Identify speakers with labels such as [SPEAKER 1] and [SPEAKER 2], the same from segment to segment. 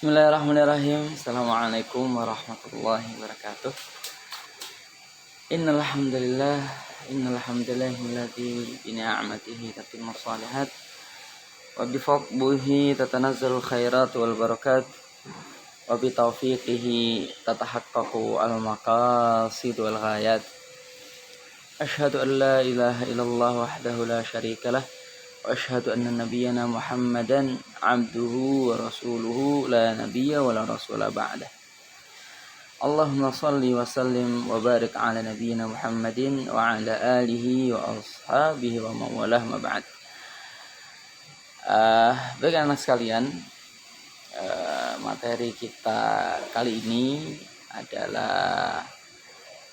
[SPEAKER 1] Bismillahirrahmanirrahim. Assalamualaikum warahmatullahi wabarakatuh. Innal hamdalillah alladzi bi ni'matihi tatimmu shalihat wa bi fadlihi tatanazzalul khairat wal barakat wa bi taufiqihi tatahaqqaqu al maqasid wal ghayat. Asyhadu an la ilaha illallah wahdahu la syarikalah wa asyhadu anna nabiyyana Muhammadan abduhu wa rasuluhu la nabiyya wa la rasula ba'dah. Allahumma salli wa sallim wa barik ala nabiyyina Muhammadin wa ala alihi wa ashabihi wa mawalah ma ba'd. Baik anak sekalian, materi kita kali ini adalah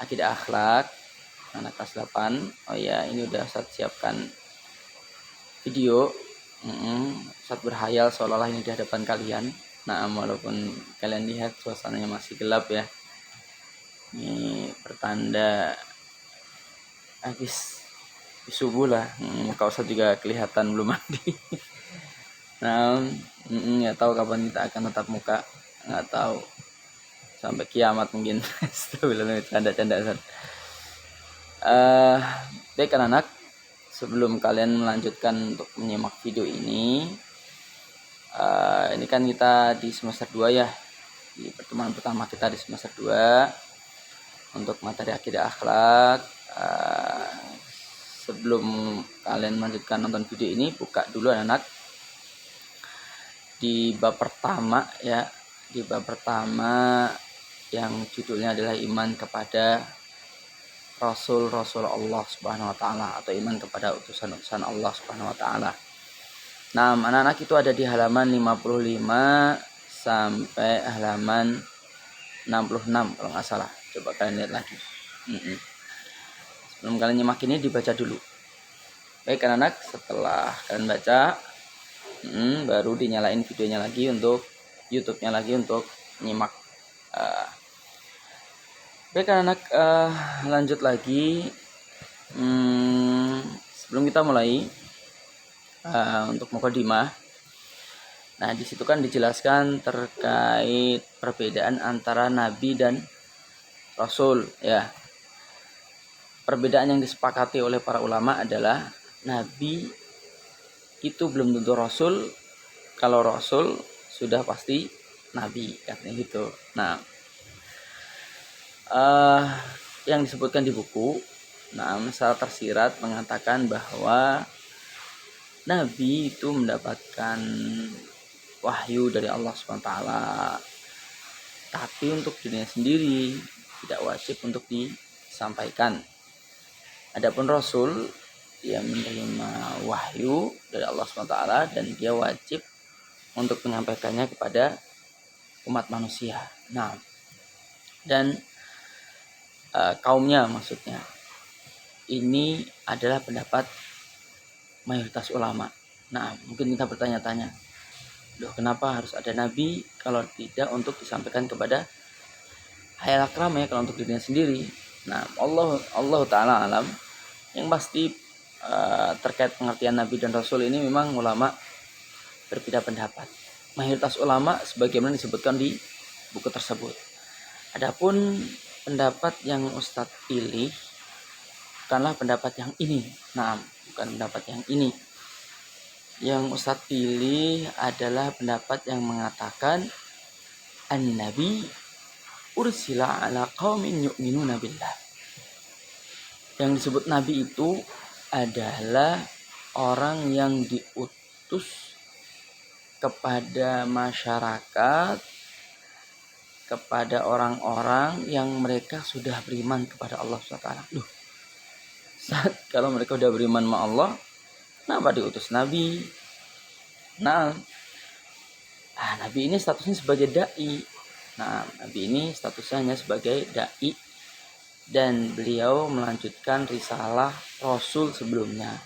[SPEAKER 1] akidah akhlak anak kelas 8. Oh ya, ini udah saya siapkan video. Saat berhayal seolah-olah ini di hadapan kalian. Nah, walaupun kalian lihat suasananya masih gelap ya. Ini pertanda habis subuh lah. Muka Ustaz juga kelihatan belum mandi. Nah, nggak tahu kapan kita akan tetap muka. Nggak tahu. Sampai kiamat mungkin. Astagfirullah, canda-canda Ustaz. Baik anak-anak, sebelum kalian melanjutkan untuk menyimak video ini kan kita di semester 2 ya, di pertemuan pertama kita di semester 2 untuk materi akidah akhlak. Sebelum kalian melanjutkan nonton video ini, buka dulu anak-anak di bab pertama ya, di bab pertama yang judulnya adalah iman kepada Rasul Allah Subhanahu wa taala atau iman kepada utusan-utusan Allah Subhanahu wa taala. Nah, anak-anak itu ada di halaman 55 sampai halaman 66 kalau nggak salah. Coba kalian lihat lagi. Sebelum kalian nyimak ini dibaca dulu. Baik anak-anak, setelah kalian baca baru dinyalain videonya lagi untuk YouTube-nya lagi untuk nyimak. Baik anak, lanjut lagi. Sebelum kita mulai untuk mukadimah, nah di situ kan dijelaskan terkait perbedaan antara nabi dan rasul ya. Perbedaan yang disepakati oleh para ulama adalah nabi itu belum tentu rasul, kalau rasul sudah pasti nabi, katanya gitu. Nah, yang disebutkan di buku, secara tersirat mengatakan bahwa Nabi itu mendapatkan wahyu dari Allah SWT, tapi untuk dirinya sendiri tidak wajib untuk disampaikan. Adapun Rasul, dia menerima wahyu dari Allah SWT dan dia wajib untuk menyampaikannya kepada umat manusia. Nah, dan kaumnya maksudnya. Ini adalah pendapat mayoritas ulama. Nah, mungkin kita bertanya-tanya, loh kenapa harus ada nabi kalau tidak untuk disampaikan kepada hayal akram ya, kalau untuk dirinya sendiri. Nah, Allah taala alam. Yang pasti terkait pengertian nabi dan rasul ini memang ulama berbeda pendapat. Mayoritas ulama sebagaimana disebutkan di buku tersebut. Adapun pendapat yang Ustadz pilih bukanlah pendapat yang ini. Nah, bukan pendapat yang ini. Yang Ustadz pilih adalah pendapat yang mengatakan an-nabi ursila ala qaumin yu'minuna billah. Yang disebut nabi itu adalah orang yang diutus kepada masyarakat, kepada orang-orang yang mereka sudah beriman kepada Allah SWT. Loh, kalau mereka sudah beriman sama Allah, kenapa diutus nabi? Nah, nabi ini statusnya sebagai da'i. Nah, nabi ini statusnya hanya sebagai da'i dan beliau melanjutkan risalah rasul sebelumnya.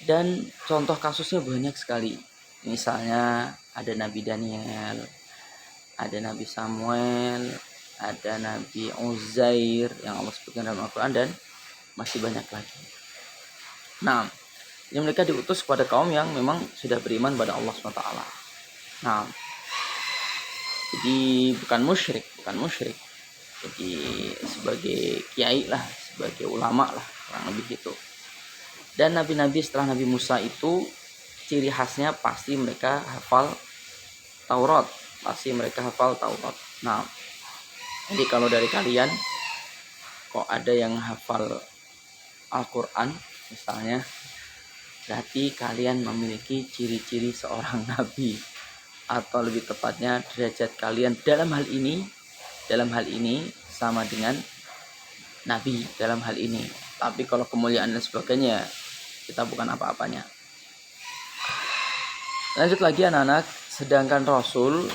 [SPEAKER 1] Dan contoh kasusnya banyak sekali. Misalnya ada Nabi Daniel, ada Nabi Samuel, ada Nabi Uzair yang Allah sebutkan dalam Al-Quran, dan masih banyak lagi. Nah, ini mereka diutus kepada kaum yang memang sudah beriman pada Allah SWT. Nah, Jadi bukan musyrik. Jadi sebagai kiai lah, sebagai ulama lah, kurang lebih gitu. Dan nabi-nabi setelah Nabi Musa itu ciri khasnya pasti mereka hafal Taurat. Nah, jadi kalau dari kalian kok ada yang hafal Al-Quran misalnya, berarti kalian memiliki ciri-ciri seorang nabi, atau lebih tepatnya derajat kalian dalam hal ini sama dengan nabi dalam hal ini. Tapi kalau kemuliaan dan sebagainya, kita bukan apa-apanya. Lanjut lagi anak-anak, sedangkan Rasul,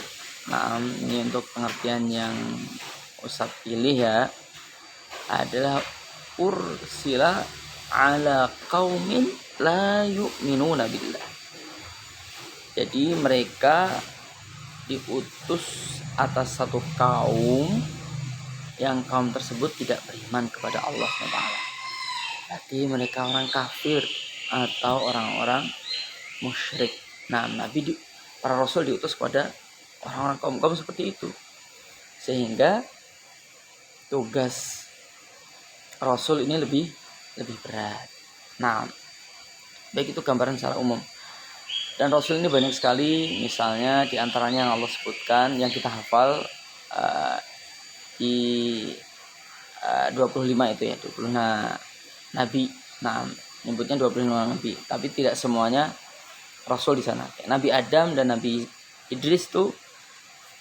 [SPEAKER 1] nah ini untuk pengertian yang Ustadz pilih ya, adalah ursila ala qaumin la yu'minuna billah. Jadi mereka diutus atas satu kaum yang kaum tersebut tidak beriman kepada Allah SWT. Berarti mereka orang kafir atau orang-orang musyrik. Nah, para rasul diutus kepada orang-orang kaum seperti itu, sehingga tugas rasul ini lebih berat. Nah, baik itu gambaran secara umum. Dan rasul ini banyak sekali, misalnya diantaranya yang Allah sebutkan, yang kita hafal di 25 itu ya, 25 nabi. Nah, nyebutnya 25 nabi, tapi tidak semuanya rasul di sana. Nabi Adam dan Nabi Idris tuh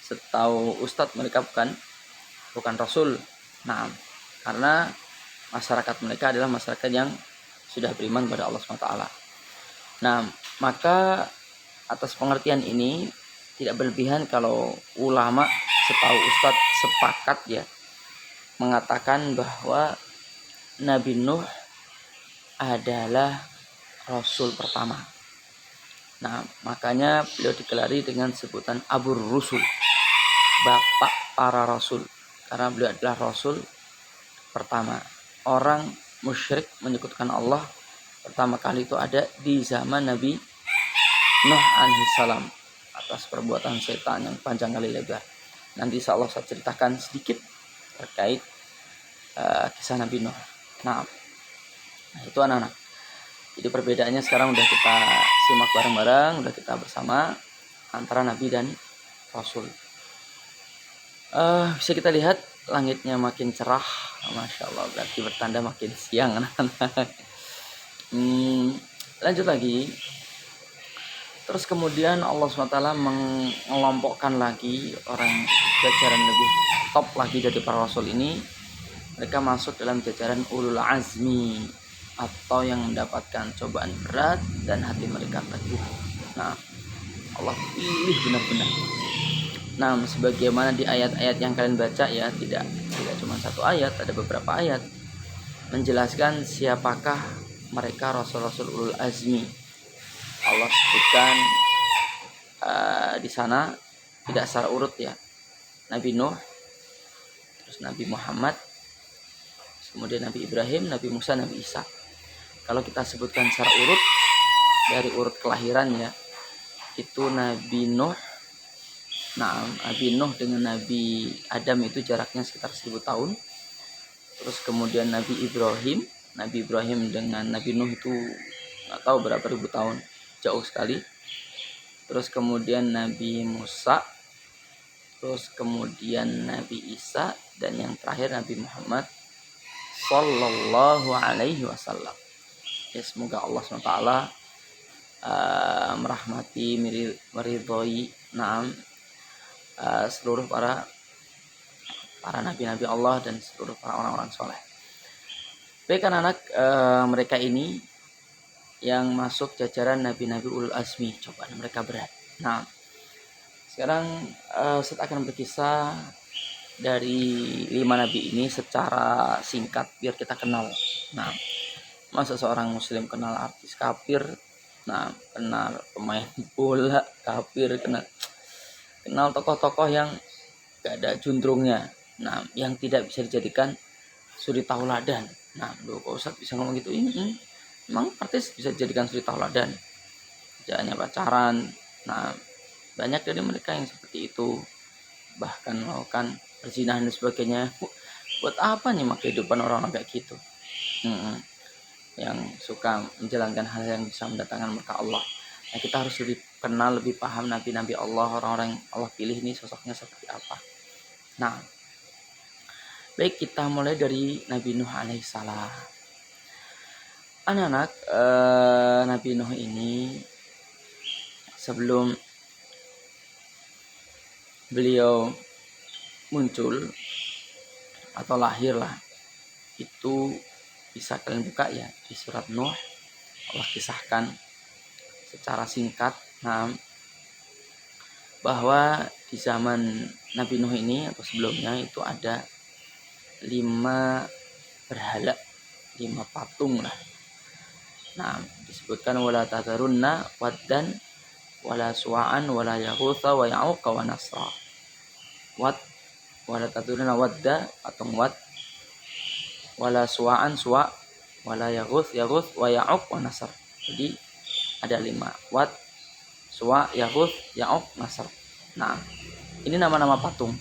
[SPEAKER 1] setahu Ustadz mereka bukan rasul. Nah, karena masyarakat mereka adalah masyarakat yang sudah beriman kepada Allah SWT. Nah, maka atas pengertian ini tidak berlebihan kalau ulama setahu Ustadz sepakat ya mengatakan bahwa Nabi Nuh adalah Rasul pertama. Nah, makanya beliau digelari dengan sebutan Abur Rusul, bapak para rasul, karena beliau adalah Rasul pertama. Orang musyrik menyekutukan Allah pertama kali itu ada di zaman Nabi Nuh alaihissalam atas perbuatan setan yang panjang kali lebar. Nanti insya Allah saya ceritakan sedikit terkait kisah Nabi Nuh. Nah, itu anak-anak. Jadi perbedaannya sekarang udah kita simak bareng-bareng, udah kita bersama antara Nabi dan Rasul. Bisa kita lihat langitnya makin cerah, Masya Allah, berarti bertanda makin siang anak-anak. Lanjut lagi. Terus kemudian Allah SWT mengelompokkan lagi orang jajaran lebih top lagi dari para rasul ini. Mereka masuk dalam jajaran ulul azmi, atau yang mendapatkan cobaan berat dan hati mereka teguh. Nah, Allah pilih benar-benar. Nah, sebagaimana di ayat-ayat yang kalian baca ya, tidak cuma satu ayat, ada beberapa ayat menjelaskan siapakah mereka rasul-rasul ulul azmi. Allah sebutkan di sana tidak secara urut ya. Nabi Nuh, terus Nabi Muhammad, kemudian Nabi Ibrahim, Nabi Musa, Nabi Isa. Kalau kita sebutkan secara urut dari urut kelahirannya, itu Nabi Nuh. Nah, Nabi Nuh dengan Nabi Adam itu jaraknya sekitar 1000 tahun. Terus kemudian Nabi Ibrahim dengan Nabi Nuh itu nggak tahu berapa ribu tahun, jauh sekali. Terus kemudian Nabi Musa, terus kemudian Nabi Isa, dan yang terakhir Nabi Muhammad Sallallahu Alaihi Wasallam. Ya, semoga Allah SWT merahmati, meridhoi seluruh para nabi-nabi Allah dan seluruh para orang-orang soleh. Baik anak-anak, mereka ini yang masuk jajaran nabi-nabi ulul azmi, cobaan mereka berat. Nah, sekarang saya akan berkisah dari 5 nabi ini secara singkat biar kita kenal. Nah, masa seorang muslim kenal artis kafir, nah kenal pemain bola kafir, kenal tokoh-tokoh yang gak ada juntrungnya, nah yang tidak bisa dijadikan suri tauladan. Nah, kok Ustadz bisa ngomong gitu? Ini emang artis bisa dijadikan suri tauladan, jangan pacaran. Nah, banyak dari mereka yang seperti itu. bahkan melakukan perzinahan dan sebagainya. Buat apa nih kehidupan orang kayak gitu? Yang suka menjalankan hal yang bisa mendatangkan murka Allah. Nah, kita harus lebih kenal, lebih paham nabi-nabi Allah, orang-orang yang Allah pilih ini sosoknya seperti apa. Nah, baik, kita mulai dari Nabi Nuh alaihissalam. Anak-anak, Nabi Nuh ini sebelum beliau muncul atau lahir lah, itu bisa kalian buka ya di surat Nuh. Allah kisahkan secara singkat bahwa di zaman Nabi Nuh ini atau sebelumnya itu ada 5 berhala, 5 patung lah. Nah, disebutkan wala tadharunna waddan wala suwa'an wala yaghutha wa ya'uqa wa nasra. Wad wala tadharunna wadda atau wad, wala suwa'an suwa, wala yaghuth wa ya'uq wa nasr. Jadi ada 5, wad, suwa, yaghuth, ya'uq, nasr. Nah, ini nama-nama patung,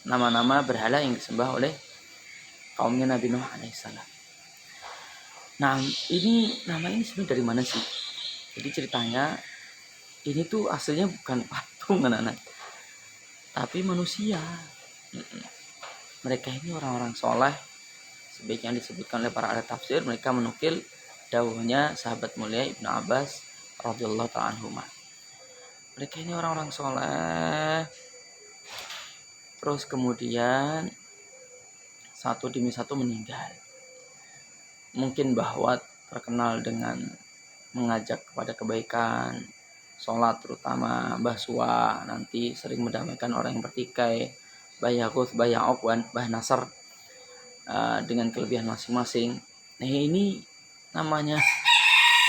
[SPEAKER 1] nama-nama berhala yang disembah oleh kaumnya Nabi Nuh alaihissalam. Nah, ini nama ini sebenarnya dari mana sih? Jadi ceritanya ini tuh aslinya bukan patung anak-anak, tapi manusia. Mereka ini orang-orang soleh, sebaiknya disebutkan oleh para ahli tafsir. Mereka menukil dawuhnya sahabat mulia Ibnu Abbas radhiyallahu ta'ala anhuma. Mereka ini orang-orang soleh, terus kemudian satu demi satu meninggal. Mungkin bahwa terkenal dengan mengajak kepada kebaikan, sholat terutama Mbah Suwa, nanti sering mendamaikan orang yang bertikai, Mbah Yaghuth, Mbah Ya'uq, Mbah Nasr, dengan kelebihan masing-masing. Nah, ini namanya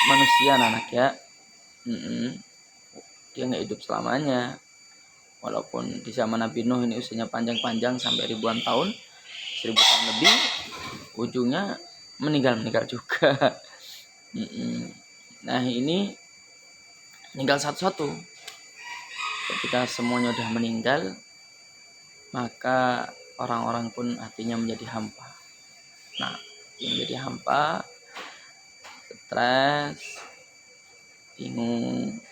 [SPEAKER 1] manusia anak ya. Dia nggak hidup selamanya, walaupun di zaman Nabi Nuh ini usianya panjang-panjang sampai ribuan tahun, 1000 tahun lebih, ujungnya meninggal juga. Nah, ini meninggal satu-satu. Ketika semuanya udah meninggal, maka orang-orang pun hatinya menjadi hampa. Nah, yang menjadi hampa, stres, bingung,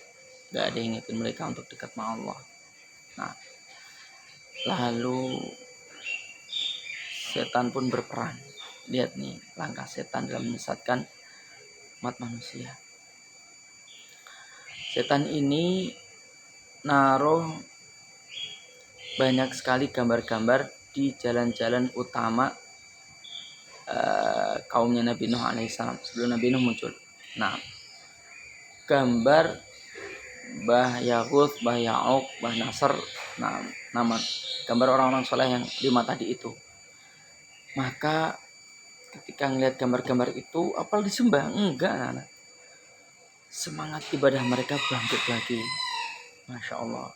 [SPEAKER 1] gak ada yang ngingetin mereka untuk dekat sama Allah. Nah, lalu setan pun berperan. Lihat nih langkah setan dalam menyesatkan umat manusia. Setan ini naruh banyak sekali gambar-gambar di jalan-jalan utama kaumnya Nabi Nuh alaihissalam sebelum Nabi Nuh muncul. Nah, gambar Mbah Yaghuth, Mbah Ya'uq, Mbah Nasr, nah, nama gambar orang-orang soleh yang 5 tadi itu. Maka ketika ngelihat gambar-gambar itu, apal disembah? Enggak, anak-anak. Semangat ibadah mereka bangkit lagi. Masya Allah.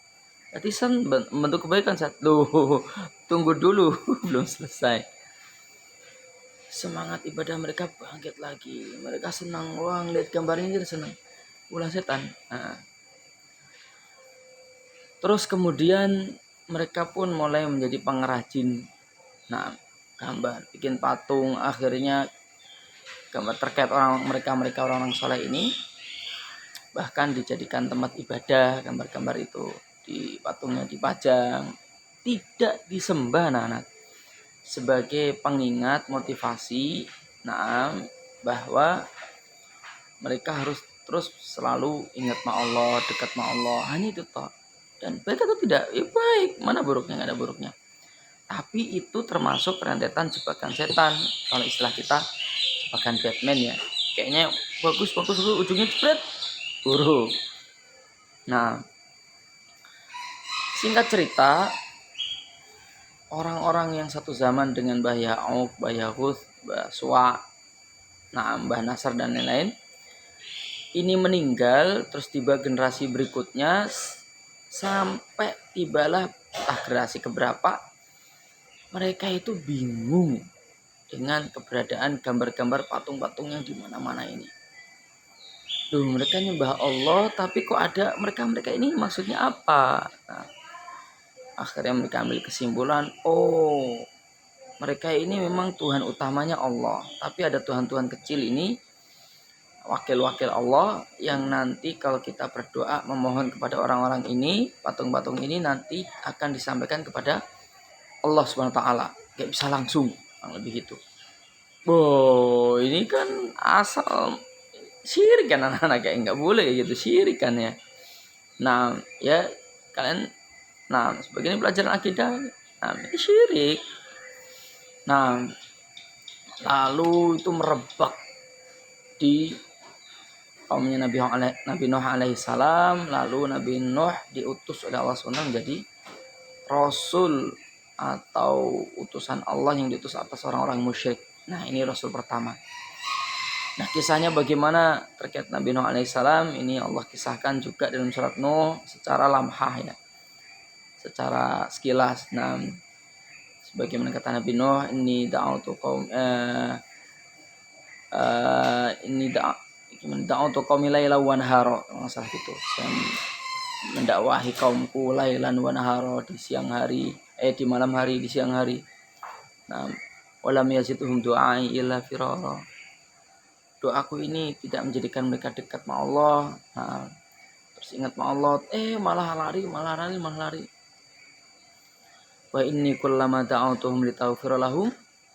[SPEAKER 1] Berarti bentuk kebaikan saat tunggu dulu belum selesai. Semangat ibadah mereka bangkit lagi. Mereka senang, wah ngeliat gambar ini senang. Ulah setan. Nah. Terus kemudian mereka pun mulai menjadi pengrajin. Nah, gambar, bikin patung. Akhirnya gambar terkait mereka orang-orang soleh ini bahkan dijadikan tempat ibadah. Gambar-gambar itu di patungnya dipajang, tidak disembah anak-anak, sebagai pengingat motivasi bahwa mereka harus terus selalu ingat sama Allah, dekat sama Allah. Hanya itu toh. Dan baik atau tidak, ya baik, mana buruknya, nggak ada buruknya. Tapi itu termasuk rentetan jebakan setan. Kalau istilah kita jebakan Batman ya, kayaknya bagus ujungnya jebret buruk. Nah, singkat cerita, orang-orang yang satu zaman dengan Mbah Ya'uq, Mbah Yaghuth, Mbah Suwa, Mbah Nasr dan lain-lain ini meninggal, terus tiba generasi berikutnya, sampai tibalah generasi keberapa, mereka itu bingung dengan keberadaan gambar-gambar patung-patung yang di mana-mana ini. Mereka nyembah Allah, tapi kok ada mereka ini maksudnya apa? Nah, Akhirnya mereka ambil kesimpulan, oh mereka ini memang Tuhan utamanya Allah, tapi ada Tuhan-Tuhan kecil ini, wakil-wakil Allah, yang nanti kalau kita berdoa memohon kepada orang-orang ini, patung-patung ini nanti akan disampaikan kepada Allah SWT. Kayak bisa langsung, lebih itu. Wow, ini kan asal syirik kan anak-anak, kayak nggak boleh gitu, syirik kan ya. Nah ya kalian, nah sebagian pelajaran akidah, nah ini syirik. Nah lalu itu merebak di kaumnya Nabi Nuh alaihi salam. Lalu Nabi Nuh diutus oleh Allah SWT menjadi rasul atau utusan Allah yang diutus atas orang-orang musyrik. Nah ini rasul pertama. Nah kisahnya bagaimana terkait Nabi Nuh alaihi salam ini Allah kisahkan juga dalam surat Nuh secara lamhah ya, secara sekilas. Nah sebagaimana kata Nabi Nuh, ini da'autu qaum ini da'autu qaumi laila wa nahara, masalah gitu. Saya mendakwahi kaumku lailan wa nahara, di siang hari, di malam hari, di siang hari. Nah, walam yazidhum du'ai illa firara. Doaku ini tidak menjadikan mereka dekat sama Allah. Nah, terus ingat sama Allah, malah lari. Wa inni kullama da'autuhum litaghfira lahum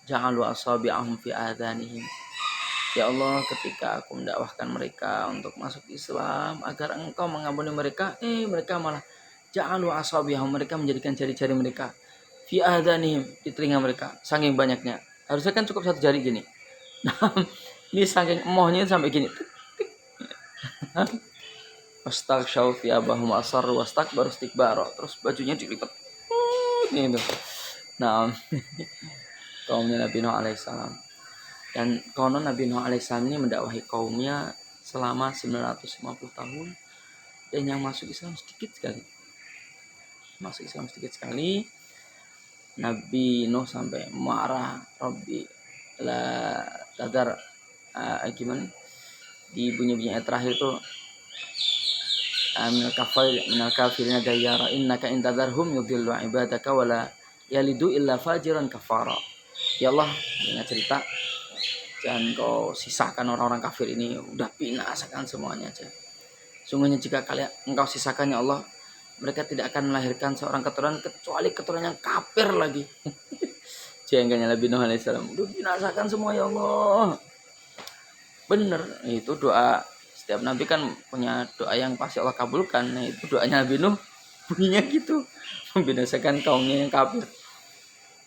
[SPEAKER 1] ja'alu asabi'ahum fi adhanihim. Ya Allah, ketika aku mendakwahkan mereka untuk masuk Islam agar engkau mengampuni mereka, mereka malah ja'alu asabi'ahum, mereka menjadikan jari-jari mereka fi adhanihim, di telinga mereka, saking banyaknya. Harusnya kan cukup satu jari gini. Nah, ini saking emohnya sampai gini. Wastaghshaw fi abahum asarru wastakbaru istikbara. Terus bajunya dilipat. Gitu. Nah, kaumnya Nabi Nuh alaihissalam. Dan konon Nabi Nuh alaihissalam ini mendakwahi kaumnya selama 950 tahun. Dan yang masuk Islam sedikit sekali. Nabi Nuh sampai marah, Rabbi la tadar, gimana? Di bunyi-bunyi ayat terakhir itu, minal kafirina dayyara innaka intadarhum yudhillu ibadaka wala yalidu illa fajiran kafara. Ya Allah, ingat cerita, jangan kau sisakan orang-orang kafir ini, udah binasakan semuanya aja. Sungguhnya jika engkau sisakan ya Allah, mereka tidak akan melahirkan seorang keturunan kecuali keturunan yang kafir lagi. Jengganya Nabi Nuh alaihissalam, udah binasakan semua ya Allah. Bener, itu doa. Setiap nabi kan punya doa yang pasti Allah kabulkan. Nah itu doanya Nabi Nuh bunyinya gitu, membinasakan kaumnya yang kafir.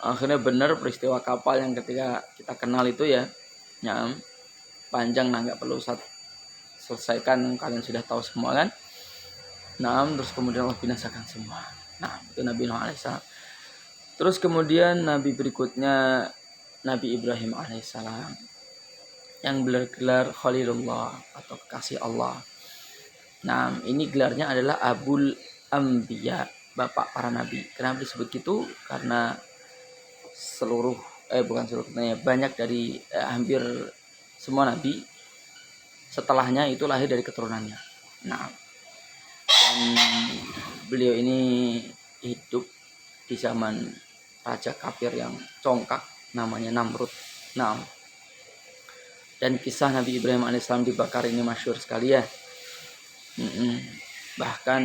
[SPEAKER 1] Akhirnya benar peristiwa kapal yang ketika kita kenal itu ya, panjang, nah nggak perlu selesaikan, kalian sudah tahu semua kan. Nah terus kemudian Allah binasakan semua. Nah itu Nabi Nuh alaihissalam. Terus kemudian nabi berikutnya Nabi Ibrahim alaihissalam, yang bergelar Khalilullah atau kekasih Allah. Nah ini gelarnya adalah Abul Anbiya, bapak para nabi. Kenapa disebut gitu? Karena banyak dari hampir semua nabi setelahnya itu lahir dari keturunannya. Nah, dan beliau ini hidup di zaman raja kafir yang congkak namanya Namrud. Nah, dan kisah Nabi Ibrahim alaihissalam dibakar ini masyhur sekali ya. Bahkan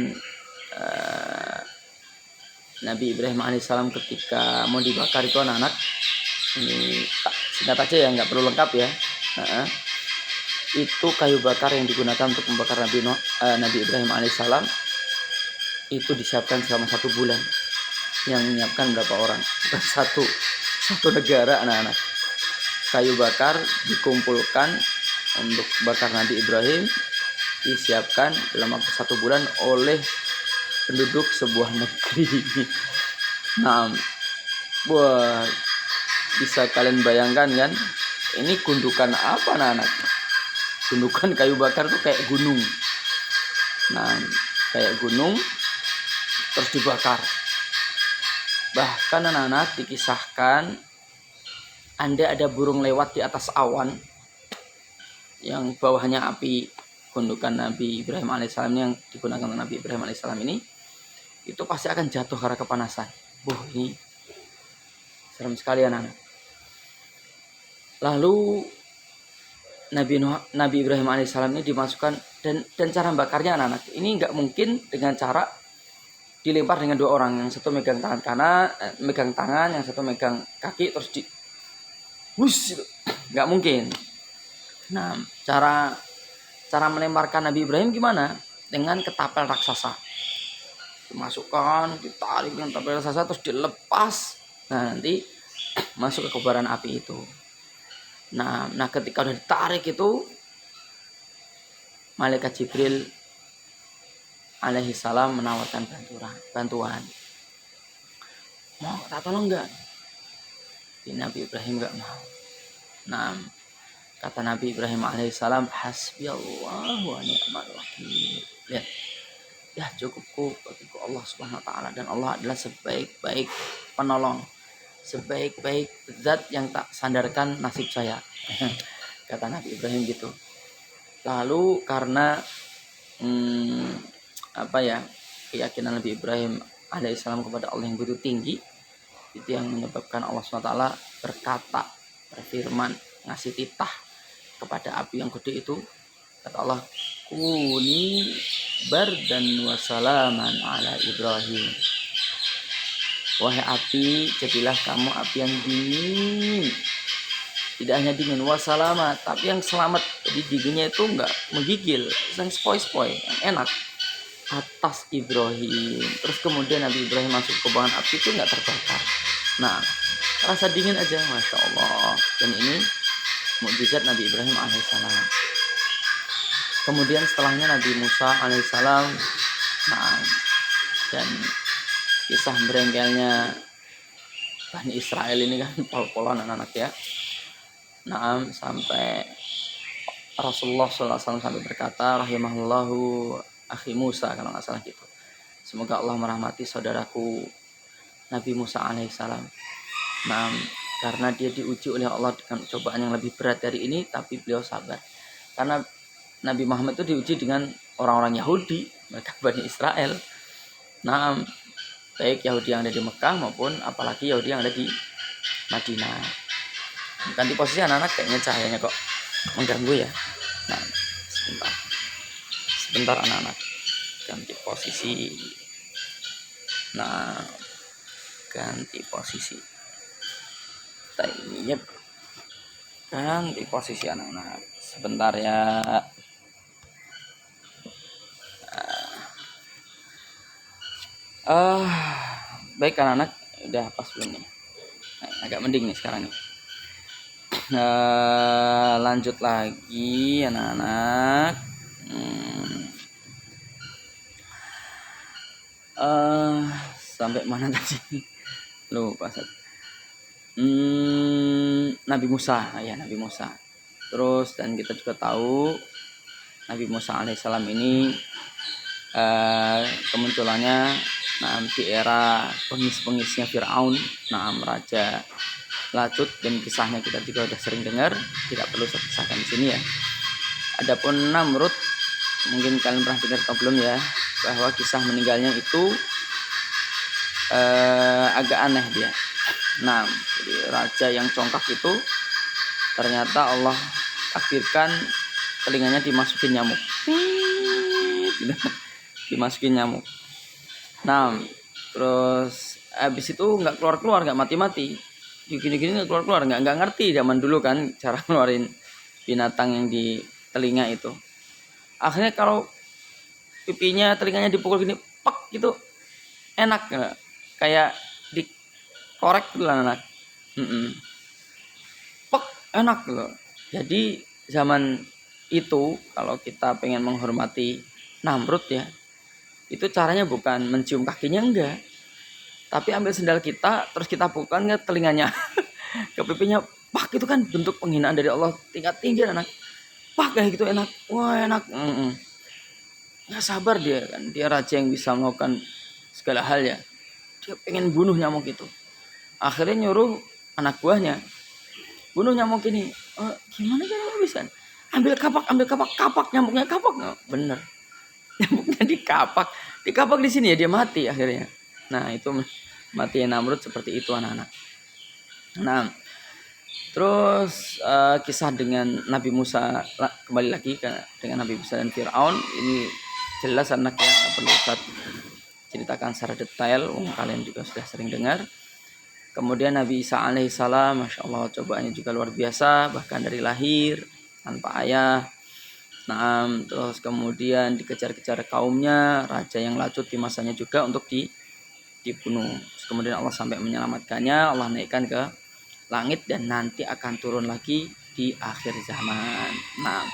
[SPEAKER 1] Nabi Ibrahim alaihissalam ketika mau dibakar itu anak-anak, ini singkat aja ya, nggak perlu lengkap ya. Itu kayu bakar yang digunakan untuk membakar Nabi Ibrahim alaihissalam itu disiapkan selama 1 bulan. Yang menyiapkan berapa orang? Bukan satu negara anak-anak. Kayu bakar dikumpulkan untuk bakar Nabi Ibrahim, disiapkan dalam waktu 1 bulan oleh penduduk sebuah negeri. Nah, bisa kalian bayangkan kan? Ini gundukan apa anak-anak? Gundukan kayu bakar tuh kayak gunung. Nah, kayak gunung terus dibakar. Bahkan anak-anak dikisahkan ada burung lewat di atas awan yang bawahnya api. Gundukan Nabi Ibrahim alaihissalam yang digunakan Nabi Ibrahim alaihissalam ini itu pasti akan jatuh karena kepanasan. Ini serem sekali anak-anak. Lalu Nabi Ibrahim alaihissalam ini dimasukkan, dan cara bakarnya anak-anak ini nggak mungkin dengan cara dilempar dengan dua orang, yang satu megang tangan kanan, megang tangan, yang satu megang kaki, terus di itu nggak mungkin. Nah, cara melemparkan Nabi Ibrahim gimana? Dengan ketapel raksasa, dimasukkan, ditarik dengan ketapel raksasa, terus dilepas. Nah, nanti masuk ke kobaran api itu. Nah ketika udah ditarik itu, malaikat Jibril alaihi salam menawarkan bantuan. Mau tak tolong enggak? Nabi Ibrahim enggak mau. Nah, kata Nabi Ibrahim alaihi salam, hasbiyallah wa ni'mal wakil. Lihat, ya cukupku bagiku Allah Subhanahu wa taala, dan Allah adalah sebaik-baik penolong, sebaik-baik zat yang tak sandarkan nasib saya. Kata Nabi Ibrahim gitu. Lalu karena keyakinan Nabi Ibrahim alaihissalam kepada Allah yang begitu tinggi, itu yang menyebabkan Allah SWT berkata, berfirman, ngasih titah kepada api yang gede itu. Kata Allah, kuni bardan wa salaman ala Ibrahim. Wahai api, jadilah kamu api yang dingin. Tidak hanya dingin, wasalama, tapi yang selamat. Jadi dinginnya itu enggak menggigil, yang spoi-spoi, yang enak. Atas Ibrahim. Terus kemudian Nabi Ibrahim masuk ke kobaran api itu enggak terbakar. Nah, rasa dingin aja, Masya Allah. Dan ini mukjizat Nabi Ibrahim alaihissalam. Kemudian setelahnya Nabi Musa alaihissalam. Nah, dan kisah berengkelnya Bani Israel ini kan pol-polan anak-anak ya. Nah, sampai Rasulullah SAW sampai berkata, rahimahullahu akhi Musa, kalau nggak salah gitu. Semoga Allah merahmati saudaraku Nabi Musa alaihissalam. Nah, karena dia diuji oleh Allah dengan cobaan yang lebih berat dari ini, tapi beliau sabar. Karena Nabi Muhammad itu diuji dengan orang-orang Yahudi, mereka Bani Israel. Nah, baik Yahudi yang ada di Mekah maupun apalagi Yahudi yang ada di Madinah. Ganti posisi anak-anak, kayaknya cahayanya kok mengganggu ya. Nah, sebentar anak-anak, ganti posisi. Nah, ganti posisi. Yep. Ganti posisi anak-anak. Sebentar ya. Baik anak-anak, udah pas belum nih? Nah, agak mending nih sekarang nih. Lanjut lagi anak-anak. Sampai mana tadi? Lupa. Nabi Musa, ya Nabi Musa. Terus dan kita juga tahu Nabi Musa alaihissalam ini kemunculannya di era pengis-pengisnya Fir'aun, Raja Latut, dan kisahnya kita juga sudah sering dengar, tidak perlu saya kisahkan di sini ya. Adapun Namrud, mungkin kalian pernah dengar atau belum ya, bahwa kisah meninggalnya itu agak aneh dia. Nah, jadi raja yang congkak itu ternyata Allah takdirkan telinganya dimasukin nyamuk. Dimasukin nyamuk. Nah, terus habis itu nggak keluar-keluar, nggak mati-mati. Gini-gini nggak keluar-keluar, nggak ngerti zaman dulu kan cara keluarin binatang yang di telinga itu. Akhirnya kalau pipinya, telinganya dipukul gini, pak gitu, enak nggak? Kayak dikorek gitu lah anak. Pak, enak loh. Jadi zaman itu kalau kita pengen menghormati Namrud ya, itu caranya bukan mencium kakinya, enggak, tapi ambil sendal kita terus kita pukulkan ke telinganya ke pipinya, pak, itu kan bentuk penghinaan dari Allah tingkat tinggi anak. Pak, kayak gitu enak, wah enak. Nggak sabar dia kan, dia raja yang bisa melakukan segala hal ya, dia pengen bunuh nyamuk itu. Akhirnya nyuruh anak buahnya bunuh nyamuk ini. Gimana caranya bisa? Ambil kapak nyamuknya, kapak. Bener, Nyamuknya dikapak di sini ya dia mati akhirnya. Nah itu mati Namrud seperti itu anak-anak. Nah terus kisah dengan Nabi Musa kembali lagi dengan Nabi Musa dan Fir'aun ini jelas anak ya, perlu Ustaz ceritakan secara detail, kalian juga sudah sering dengar. Kemudian Nabi Isa alaihissalam, masya Allah cobaannya juga luar biasa, bahkan dari lahir tanpa ayah. Nah, terus kemudian dikejar-kejar kaumnya, raja yang lacut di masanya juga untuk dibunuh. Terus kemudian Allah sampai menyelamatkannya, Allah naikkan ke langit dan nanti akan turun lagi di akhir zaman. Nah,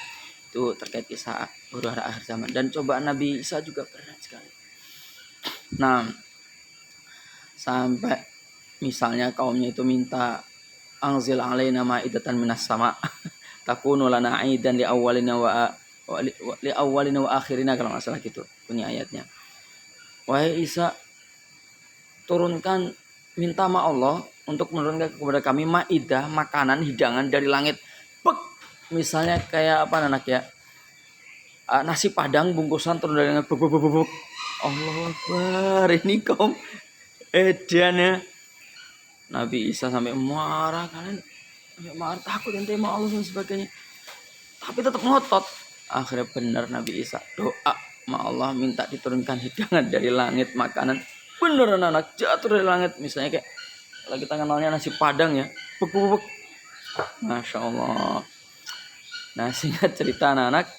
[SPEAKER 1] itu terkait kisah huru-hara akhir zaman dan cobaan Nabi Isa juga berat sekali. Nah, sampai misalnya kaumnya itu minta anzil alaina ma'idatan minas sama takunu lana aidan li awwalina wa akhirina, kalau nggak salah gitu punya ayatnya. Wahai Isa, turunkan, minta sama Allah untuk menurunkan kepada kami maidah, makanan hidangan dari langit. Bek, misalnya kayak apa anak ya, nasi padang bungkusan turun dari langit. Bek. Allah Akbar, ini kaum edan ya. Nabi Isa sampai marah, kalian sampai marah, takut ente sama Allah dan sebagainya, tapi tetap ngotot. Akhirnya benar Nabi Isa doa sama Allah minta diturunkan hidangan dari langit, makanan beneran anak jatuh dari langit. Misalnya kayak kalau kita kenalnya nasi padang ya, bek. Masya Allah. Nah singkat cerita anak-anak,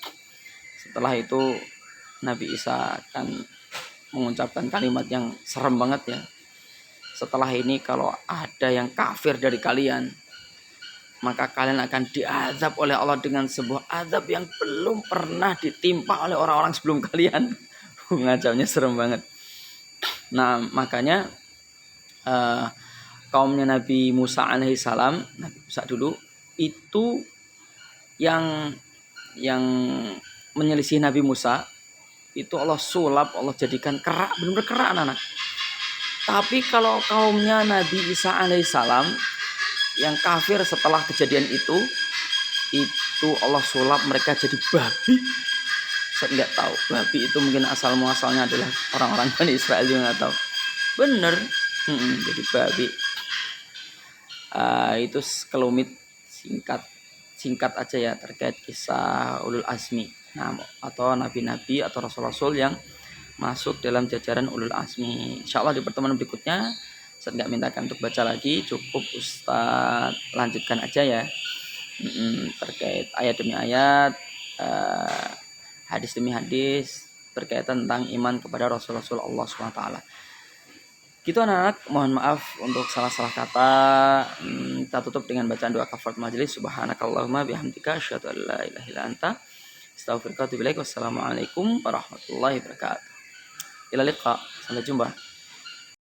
[SPEAKER 1] setelah itu Nabi Isa akan mengucapkan kalimat yang serem banget ya. Setelah ini kalau ada yang kafir dari kalian, maka kalian akan diazab oleh Allah dengan sebuah azab yang belum pernah ditimpa oleh orang-orang sebelum kalian. Ngacaunya serem banget. Nah makanya kaumnya Nabi Musa alaihissalam, Nabi Musa dulu itu yang menyelisih Nabi Musa itu Allah sulap, Allah jadikan kerak, benar-benar kerak anak-anak. Tapi kalau kaumnya Nabi Isa alaihissalam yang kafir setelah kejadian itu Allah sulap mereka jadi babi. Saya nggak tahu babi itu mungkin asal muasalnya adalah orang-orang Bani Israel juga nggak tahu. Bener, jadi babi. Itu kelumit singkat aja ya terkait kisah ulul azmi, nah atau nabi-nabi atau rasul-rasul yang masuk dalam jajaran ulul azmi. Insyaallah di pertemuan berikutnya saya nggak mintakan untuk baca lagi, cukup Ustaz lanjutkan aja ya, terkait ayat demi ayat, hadis demi hadis berkaitan tentang iman kepada rasul-rasul Allah SWT. Gitu anak-anak, mohon maaf untuk salah-salah kata. Kita tutup dengan bacaan doa kafaratul majelis. Subhanakallahumma bihamdika asyhadu an la ilaha illa anta astaghfiruka wa atubu ilaik. Wassalamualaikum warahmatullahi wabarakatuh. Ila liqa, sampai jumpa.